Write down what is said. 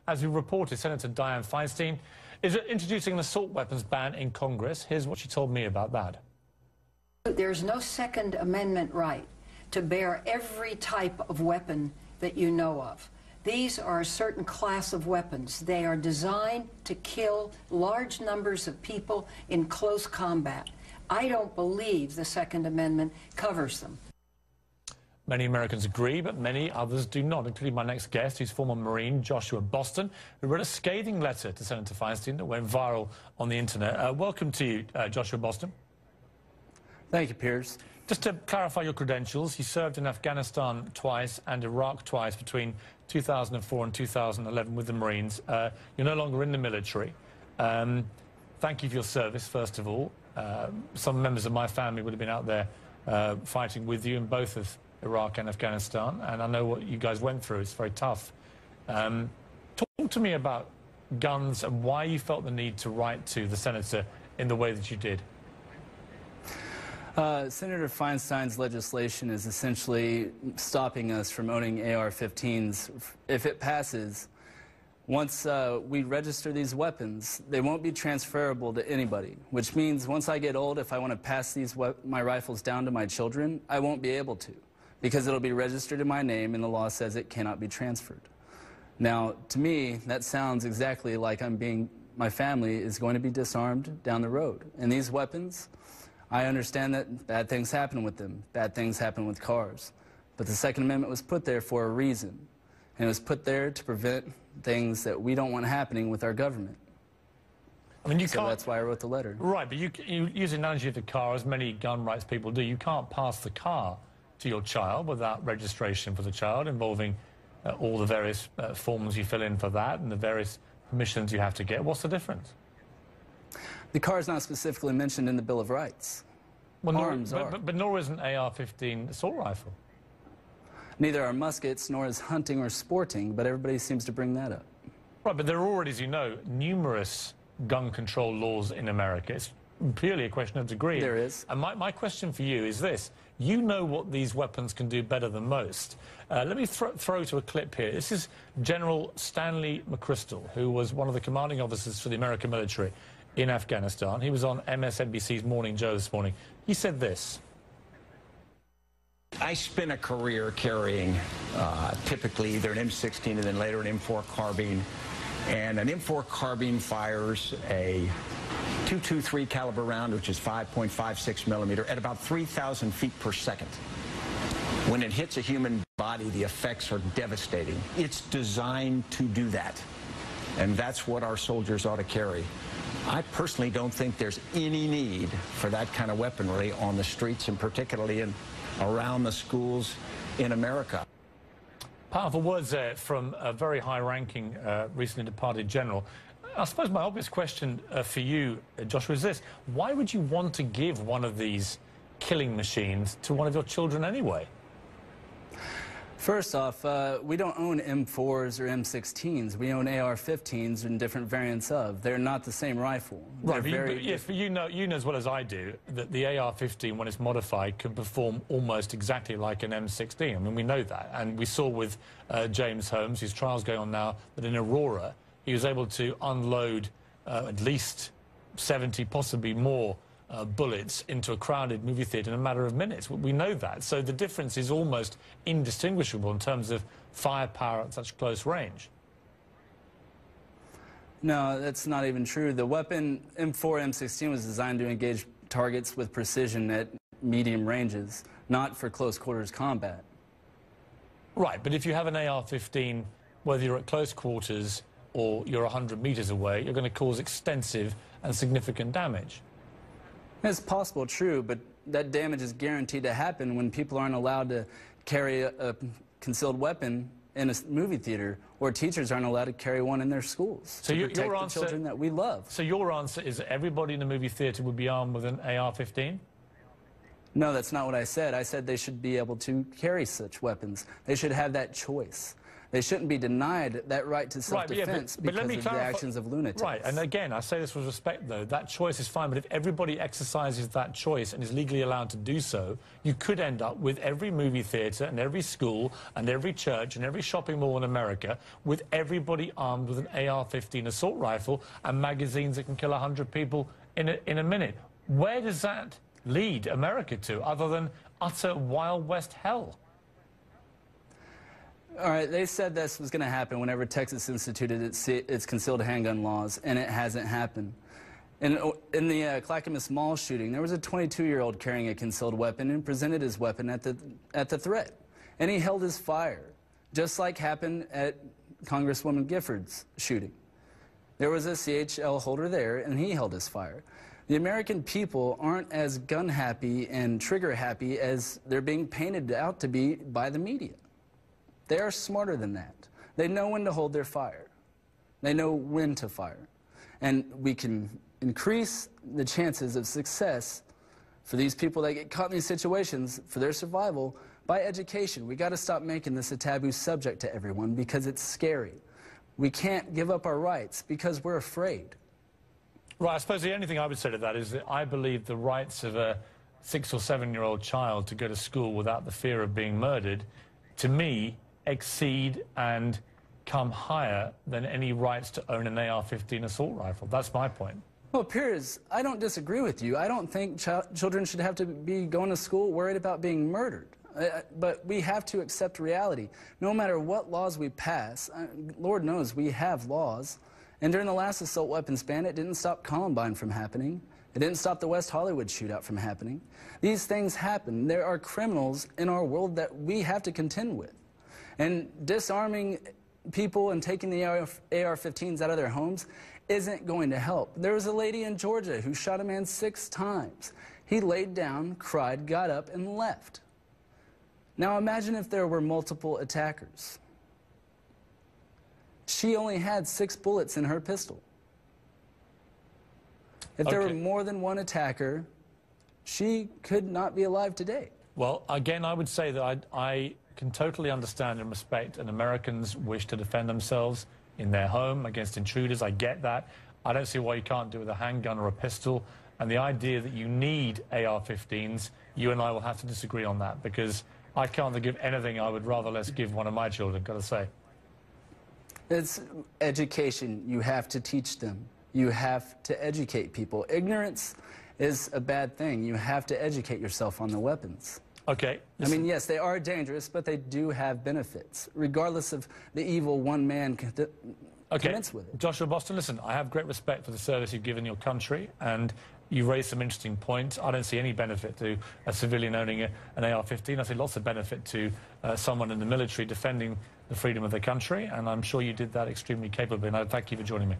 as we reported, Senator Dianne Feinstein is introducing an assault weapons ban in Congress. Here's what she told me about that. There's no Second Amendment right to bear every type of weapon that you know of. These are a certain class of weapons. They are designed to kill large numbers of people in close combat. I don't believe the Second Amendment covers them. Many Americans agree, but many others do not, including my next guest, who's former Marine Joshua Boston, who wrote a scathing letter to Senator Feinstein that went viral on the internet. Welcome to you, Joshua Boston. Thank you, Piers. Just to clarify your credentials, you served in Afghanistan twice and Iraq twice between 2004 and 2011 with the Marines. You're no longer in the military. Thank you for your service, first of all. Some members of my family would have been out there fighting with you in both of Iraq and Afghanistan, and I know what you guys went through. It's very tough. Talk to me about guns and why you felt the need to write to the senator in the way that you did. Senator Feinstein's legislation is essentially stopping us from owning AR-15s. If it passes, once we register these weapons, they won't be transferable to anybody, which means once I get old, if I want to pass my rifles down to my children, I won't be able to, because it'll be registered in my name and the law says it cannot be transferred. Now, to me, that sounds exactly like my family is going to be disarmed down the road. And these weapons, I understand that bad things happen with them, bad things happen with cars. But the Second Amendment was put there for a reason. And it was put there to prevent things that we don't want happening with our government. I mean, so that's why I wrote the letter. Right, but you use the analogy of the car, as many gun rights people do. You can't pass the car to your child without registration for the child, involving all the various forms you fill in for that and the various permissions you have to get. What's the difference? The car is not specifically mentioned in the Bill of Rights. Well, Arms are. But nor is an AR-15 assault rifle. Neither are muskets, nor is hunting or sporting, but everybody seems to bring that up. Right, but there are already, as you know, numerous gun control laws in America. It's purely a question of degree. There is. And my question for you is this. You know what these weapons can do better than most. Let me throw to a clip here. This is General Stanley McChrystal, who was one of the commanding officers for the American military in Afghanistan. He was on MSNBC's Morning Joe this morning. He said this. I spent a career carrying typically either an M16 and then later an M4 carbine. And an M4 carbine fires a .223 caliber round, which is 5.56 millimeter, at about 3,000 feet per second. When it hits a human body, the effects are devastating. It's designed to do that. And that's what our soldiers ought to carry. I personally don't think there's any need for that kind of weaponry on the streets, and particularly around the schools in America. Powerful words there from a very high-ranking, recently departed general. I suppose my obvious question for you, Joshua, is this. Why would you want to give one of these killing machines to one of your children anyway? First off, we don't own M4s or M16s. We own AR-15s and different variants of. They're not the same rifle. Right, but you know as well as I do that the AR-15, when it's modified, can perform almost exactly like an M16. I mean, we know that. And we saw with James Holmes, whose trial's going on now, that in Aurora, he was able to unload at least 70, possibly more, bullets into a crowded movie theatre in a matter of minutes. We know that. So the difference is almost indistinguishable in terms of firepower at such close range. No, that's not even true. The weapon M4, M16 was designed to engage targets with precision at medium ranges, not for close quarters combat. Right, but if you have an AR-15, whether you're at close quarters or you're 100 meters away, you're going to cause extensive and significant damage. It's possible, true, but that damage is guaranteed to happen when people aren't allowed to carry a concealed weapon in a movie theater, or teachers aren't allowed to carry one in their schools to protect the children that we love. So your answer is that everybody in the movie theater would be armed with an AR-15? No, that's not what I said. I said they should be able to carry such weapons. They should have that choice. They shouldn't be denied that right to self-defense but let me because of the clarify. actions of lunatics. Right, and again, I say this with respect, though. That choice is fine, but if everybody exercises that choice and is legally allowed to do so, you could end up with every movie theatre and every school and every church and every shopping mall in America with everybody armed with an AR-15 assault rifle and magazines that can kill 100 people in a minute. Where does that lead America to, other than utter Wild West hell? All right, they said this was going to happen whenever Texas instituted its concealed handgun laws, and it hasn't happened. In the Clackamas Mall shooting, there was a 22-year-old carrying a concealed weapon and presented his weapon at the threat, and he held his fire, just like happened at Congresswoman Gifford's shooting. There was a CHL holder there, and he held his fire. The American people aren't as gun-happy and trigger-happy as they're being painted out to be by the media. They are smarter than that. They know when to hold their fire. They know when to fire. And we can increase the chances of success for these people that get caught in these situations, for their survival, by education. We got to stop making this a taboo subject to everyone because it's scary. We can't give up our rights because we're afraid. Right, I suppose the only thing I would say to that is that I believe the rights of a 6- or 7-year-old child to go to school without the fear of being murdered, to me, exceed and come higher than any rights to own an AR-15 assault rifle. That's my point. Well, Piers, I don't disagree with you. I don't think children should have to be going to school worried about being murdered. But we have to accept reality. No matter what laws we pass, Lord knows we have laws. And during the last assault weapons ban, it didn't stop Columbine from happening. It didn't stop the West Hollywood shootout from happening. These things happen. There are criminals in our world that we have to contend with. And disarming people and taking the AR-15s out of their homes isn't going to help. There was a lady in Georgia who shot a man 6 times. He laid down, cried, got up, and left. Now imagine if there were multiple attackers. She only had 6 bullets in her pistol. If there were more than one attacker, she could not be alive today. Well, again, I would say that I can totally understand and respect an American's wish to defend themselves in their home against intruders. I get that. I don't see why you can't do it with a handgun or a pistol. And the idea that you need AR-15s, you and I will have to disagree on that, because I can't think of anything I would rather less give one of my children, got to say. It's education. You have to teach them. You have to educate people. Ignorance is a bad thing. You have to educate yourself on the weapons. Okay. I mean, yes, they are dangerous, but they do have benefits, regardless of the evil one man commits with it. Joshua Boston, listen, I have great respect for the service you've given your country, and you raised some interesting points. I don't see any benefit to a civilian owning an AR-15. I see lots of benefit to someone in the military defending the freedom of their country, and I'm sure you did that extremely capably, and I thank you for joining me.